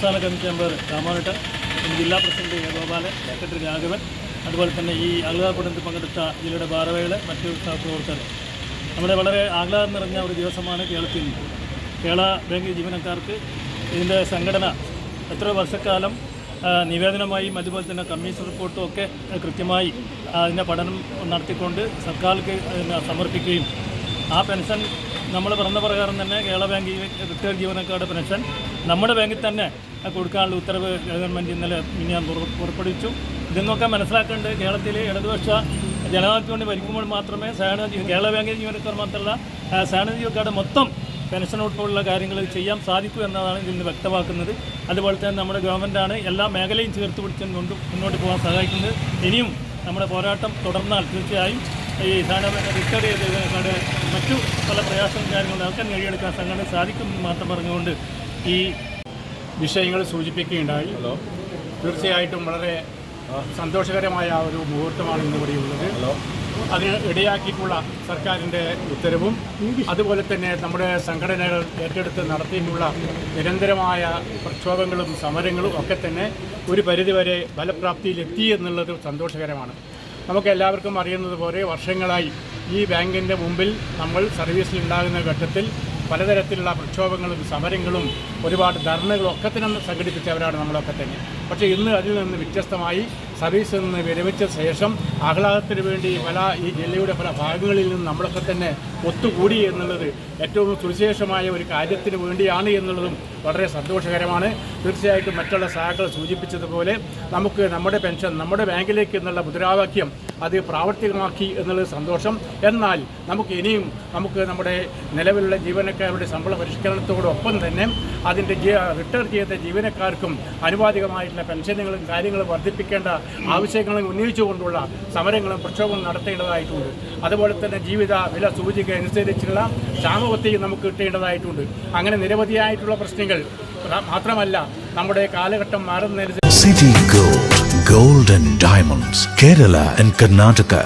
സംസ്ഥാന committee member രാമോനേട്ടൻ, ജില്ലാ president A Gopalan, secretary Raghavan, അതുപോലെ തന്നെ ഈ ആഹ്ലാദപ്പെടുത്തി പങ്കെടുത്ത ജില്ലയുടെ ഭാരവാഹികളെ, മറ്റു പ്രവർത്തകർ. നമ്മുടെ വളരെ ആഹ്ലാദം നിറഞ്ഞ ഒരു ദിവസമാണ് കേരളത്തിൽ. കേരള ബാങ്ക് ജീവനക്കാർക്ക് ഇതിൻ്റെ സംഘടന എത്രയോ വർഷക്കാലം നിവേദനമായും അതുപോലെ തന്നെ കമ്മീഷൻ റിപ്പോർട്ടും ഒക്കെ കൃത്യമായി അതിൻ്റെ പഠനം നടത്തിക്കൊണ്ട് സർക്കാർക്ക് സമർപ്പിക്കുകയും ആ പെൻഷൻ നമ്മൾ പറഞ്ഞ പ്രകാരം തന്നെ കേരള ബാങ്ക് റിട്ടയർഡ് ജീവനക്കാരുടെ പെൻഷൻ നമ്മുടെ ബാങ്കിൽ തന്നെ കൊടുക്കാനുള്ള ഉത്തരവ് ഗവൺമെൻറ് ഇന്നലെ ഞാൻ പുറപ്പെടുവിച്ചു. ഇതെന്നൊക്കെ മനസ്സിലാക്കേണ്ടത് കേരളത്തിൽ ഇടതുപക്ഷ ജനങ്ങൾക്ക് വേണ്ടി ഭരിക്കുമ്പോൾ മാത്രമേ കേരള ബാങ്ക് ജീവനക്കാർ മാത്രമല്ല സഹകരണ ജീവനക്കാരുടെ മൊത്തം പെൻഷൻ ഉൾപ്പെടെയുള്ള കാര്യങ്ങൾ ചെയ്യാൻ സാധിക്കൂ എന്നതാണ് ഇതിൽ നിന്ന് വ്യക്തമാക്കുന്നത്. അതുപോലെ തന്നെ നമ്മുടെ ഗവൺമെൻറ്റാണ് എല്ലാ മേഖലയും ചേർത്ത് പിടിച്ചുകൊണ്ട് മുന്നോട്ട് പോകാൻ സഹായിക്കുന്നത്. ഇനിയും നമ്മുടെ പോരാട്ടം തുടർന്നാൽ തീർച്ചയായും ഈ റിട്ടയർ ചെയ്ത ജീവനക്കാരുടെ മറ്റു പല പ്രയാസവും കാര്യങ്ങളൊക്കെ നേടിയെടുക്കാൻ സംഘടന സാധിക്കുമെന്ന് മാത്രം പറഞ്ഞുകൊണ്ട് ഈ വിഷയങ്ങൾ സൂചിപ്പിക്കുകയുണ്ടായി. തീർച്ചയായിട്ടും വളരെ സന്തോഷകരമായ ഒരു മുഹൂർത്തമാണ് ഇന്നിവിടെയുള്ളത്. അതിന് ഇടയാക്കിയിട്ടുള്ള സർക്കാരിൻ്റെ ഉത്തരവും അതുപോലെ തന്നെ നമ്മുടെ സംഘടനകൾ ഏറ്റെടുത്ത് നടത്തിയിട്ടുള്ള നിരന്തരമായ പ്രക്ഷോഭങ്ങളും സമരങ്ങളും ഒക്കെ തന്നെ ഒരു പരിധിവരെ ഫലപ്രാപ്തിയിലെത്തി എന്നുള്ളത് സന്തോഷകരമാണ്. നമുക്ക് എല്ലാവർക്കും അറിയുന്നത് പോലെ വർഷങ്ങളായി ഈ ബാങ്കിൻ്റെ മുമ്പിൽ നമ്മൾ സർവീസിലുണ്ടാകുന്ന ഘട്ടത്തിൽ പലതരത്തിലുള്ള പ്രക്ഷോഭങ്ങളും സമരങ്ങളും ഒരുപാട് ധർണകളും ഒക്കെ തന്നെ സംഘടിപ്പിച്ചവരാണ് നമ്മളൊക്കെ തന്നെ. പക്ഷേ ഇന്ന് അതിൽ നിന്ന് വ്യത്യസ്തമായി സർവീസിൽ നിന്ന് വിരമിച്ച ശേഷം ആഹ്ലാദത്തിന് വേണ്ടി ഈ ജില്ലയുടെ പല ഭാഗങ്ങളിൽ നിന്ന് നമ്മളൊക്കെ തന്നെ ഒത്തുകൂടി എന്നുള്ളത് ഏറ്റവും സുവിശേഷമായ ഒരു കാര്യത്തിന് വേണ്ടിയാണ് എന്നുള്ളതും വളരെ സന്തോഷകരമാണ്. തീർച്ചയായിട്ടും മറ്റുള്ള സഹാക്കൾ സൂചിപ്പിച്ചതുപോലെ നമുക്ക് നമ്മുടെ പെൻഷൻ നമ്മുടെ ബാങ്കിലേക്ക് എന്നുള്ള മുദ്രാവാക്യം അത് പ്രാവർത്തികമാക്കി എന്നുള്ളത് സന്തോഷം. എന്നാൽ നമുക്ക് ഇനിയും നമ്മുടെ നിലവിലുള്ള ജീവനക്കാരുടെ ശമ്പള പരിഷ്കരണത്തോടൊപ്പം തന്നെ അതിൻ്റെ റിട്ടയർ ചെയ്ത ജീവനക്കാർക്കും അനുപാതികമായിട്ടുള്ള പെൻഷനുകളും കാര്യങ്ങളും വർദ്ധിപ്പിക്കേണ്ട ആവശ്യങ്ങളും ഉന്നയിച്ചുകൊണ്ടുള്ള സമരങ്ങളും പ്രക്ഷോഭവും നടത്തേണ്ടതായിട്ടുണ്ട്. അതുപോലെ തന്നെ ജീവിത വില സൂചിക അനുസരിച്ചുള്ള ക്ഷാമബത്തെയും നമുക്ക് കിട്ടേണ്ടതായിട്ടുണ്ട്. അങ്ങനെ നിരവധിയായിട്ടുള്ള പ്രശ്നങ്ങൾ മാത്രമല്ല നമ്മുടെ കാലഘട്ടം മാറുന്നതിന് City Gold, Gold and Diamonds, Kerala and Karnataka.